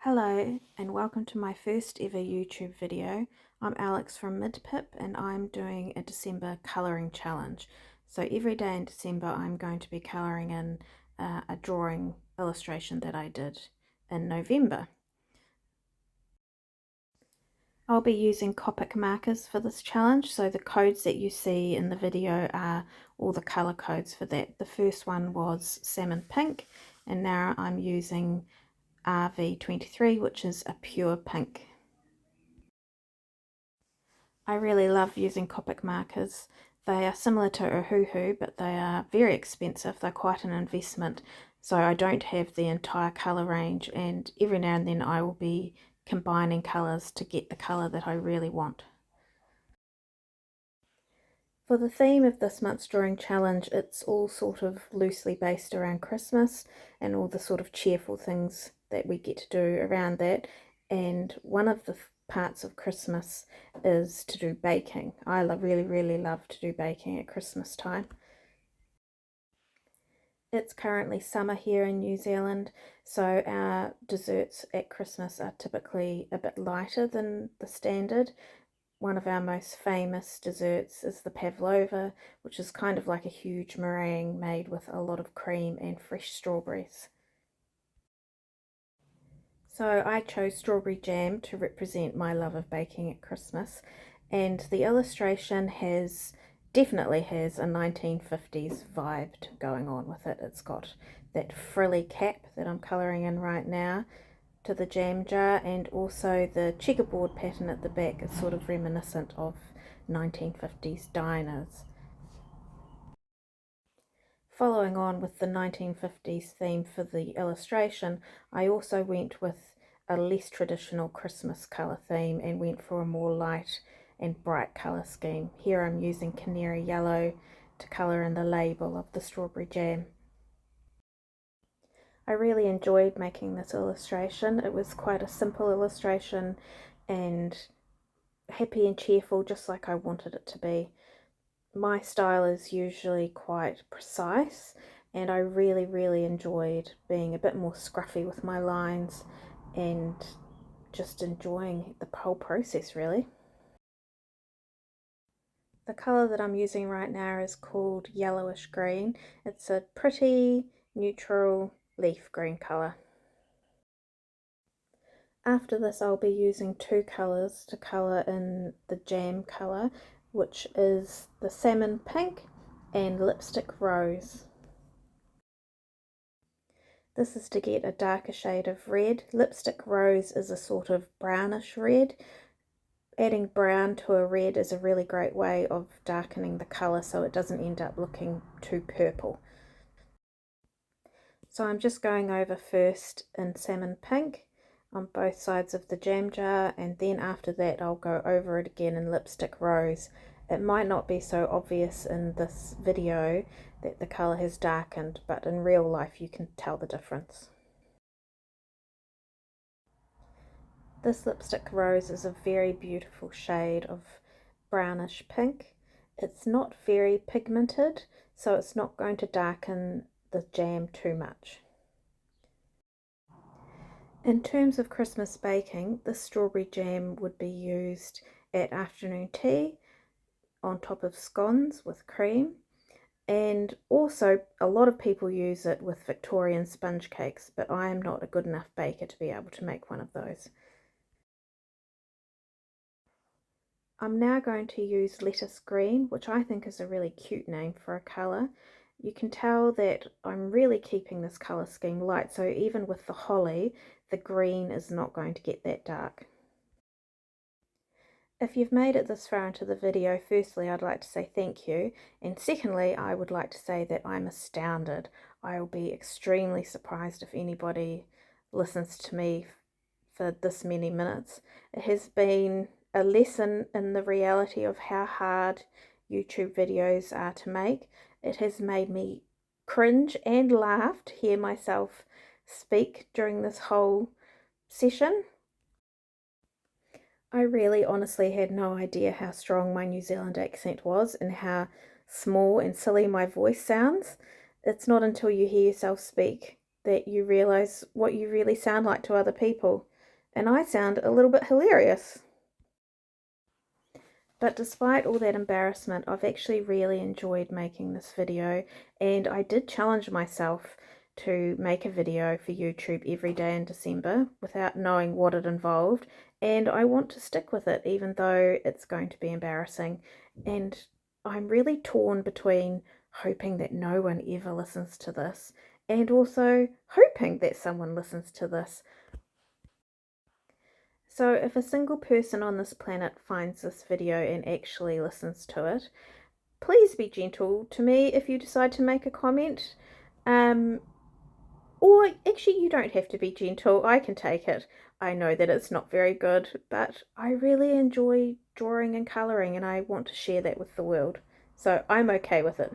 Hello and welcome to my first ever YouTube video. I'm Alex from MidPip and I'm doing a December colouring challenge. So every day in December I'm going to be colouring in a drawing illustration that I did in November. I'll be using Copic markers for this challenge, so the codes that you see in the video are all the colour codes for that. The first one was salmon pink and now I'm using RV23, which is a pure pink. I really love using Copic markers. They are similar to Ohuhu, but they are very expensive. They're quite an investment, so I don't have the entire colour range, and every now and then I will be combining colours to get the colour that I really want. For the theme of this month's drawing challenge, it's all sort of loosely based around Christmas and all the sort of cheerful things that we get to do around that. And one of the parts of Christmas is to do baking. I really love to do baking at Christmas time. It's currently summer here in New Zealand, so our desserts at Christmas are typically a bit lighter than the standard. One of our most famous desserts is the pavlova, which is kind of like a huge meringue made with a lot of cream and fresh strawberries. So I chose strawberry jam to represent my love of baking at Christmas, and the illustration definitely has a 1950s vibe going on with it. It's got that frilly cap that I'm colouring in right now to the jam jar, and also the checkerboard pattern at the back is sort of reminiscent of 1950s diners. Following on with the 1950s theme for the illustration, I also went with a less traditional Christmas colour theme and went for a more light and bright colour scheme. Here I'm using canary yellow to colour in the label of the strawberry jam. I really enjoyed making this illustration. It was quite a simple illustration and happy and cheerful, just like I wanted it to be. My style is usually quite precise, and I really enjoyed being a bit more scruffy with my lines and just enjoying the whole process, really. The colour that I'm using right now is called yellowish green. It's a pretty neutral leaf green colour. After this I'll be using two colours to colour in the jam colour, which is the salmon pink and lipstick rose. This is to get a darker shade of red. Lipstick rose is a sort of brownish red. Adding brown to a red is a really great way of darkening the colour so it doesn't end up looking too purple. So I'm just going over first in salmon pink on both sides of the jam jar, and then after that I'll go over it again in lipstick rose. It might not be so obvious in this video that the colour has darkened, but in real life you can tell the difference. This lipstick rose is a very beautiful shade of brownish pink. It's not very pigmented, so it's not going to darken the jam too much. In terms of Christmas baking, the strawberry jam would be used at afternoon tea on top of scones with cream, and also a lot of people use it with Victorian sponge cakes, but I am not a good enough baker to be able to make one of those. I'm now going to use lettuce green, which I think is a really cute name for a colour. You can tell that I'm really keeping this colour scheme light, so even with the holly, the green is not going to get that dark. If you've made it this far into the video, firstly I'd like to say thank you, and secondly I would like to say that I'm astounded. I'll be extremely surprised if anybody listens to me for this many minutes. It has been a lesson in the reality of how hard YouTube videos are to make. It has made me cringe and laugh to hear myself speak during this whole session. I really honestly had no idea how strong my New Zealand accent was and how small and silly my voice sounds. It's not until you hear yourself speak that you realise what you really sound like to other people. and I sound a little bit hilarious. But despite all that embarrassment, I've actually really enjoyed making this video, and I did challenge myself to make a video for YouTube every day in December without knowing what it involved, and I want to stick with it even though it's going to be embarrassing. And I'm really torn between hoping that no one ever listens to this and also hoping that someone listens to this. So if a single person on this planet finds this video and actually listens to it, please be gentle to me if you decide to make a comment. Or actually, you don't have to be gentle. I can take it. I know that it's not very good, but I really enjoy drawing and colouring and I want to share that with the world. So I'm okay with it.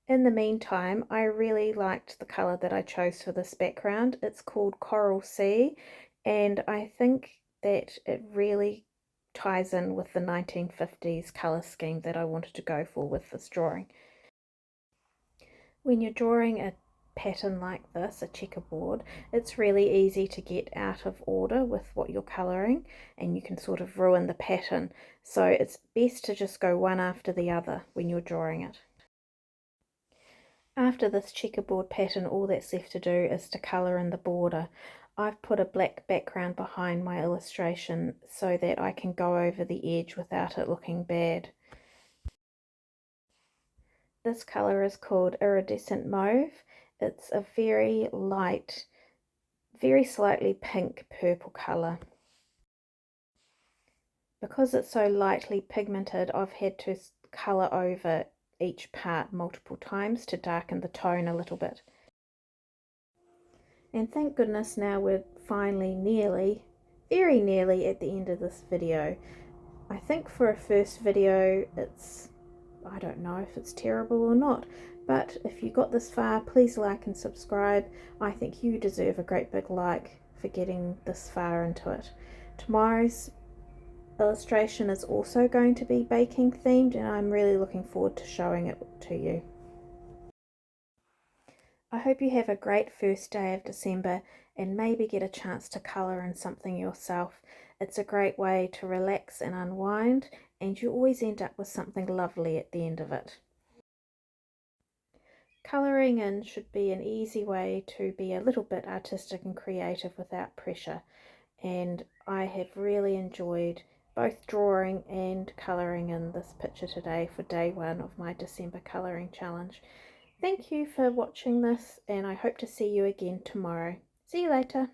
In the meantime, I really liked the colour that I chose for this background. It's called Coral Sea, and I think that it really ties in with the 1950s colour scheme that I wanted to go for with this drawing. When you're drawing a pattern like this, a checkerboard, it's really easy to get out of order with what you're colouring and you can sort of ruin the pattern. So it's best to just go one after the other when you're drawing it. After this checkerboard pattern, all that's left to do is to colour in the border. I've put a black background behind my illustration so that I can go over the edge without it looking bad. This colour is called Iridescent Mauve. It's a very light, very slightly pink purple colour. Because it's so lightly pigmented, I've had to colour over each part multiple times to darken the tone a little bit. And thank goodness now we're finally very nearly at the end of this video. I think for a first video I don't know if it's terrible or not, but if you got this far, please like and subscribe. I think you deserve a great big like for getting this far into it. Tomorrow's illustration is also going to be baking themed and I'm really looking forward to showing it to you. I hope you have a great first day of December and maybe get a chance to colour in something yourself. It's a great way to relax and unwind, and you always end up with something lovely at the end of it. Colouring in should be an easy way to be a little bit artistic and creative without pressure, and I have really enjoyed both drawing and colouring in this picture today for day one of my December colouring challenge. Thank you for watching this, and I hope to see you again tomorrow. See you later.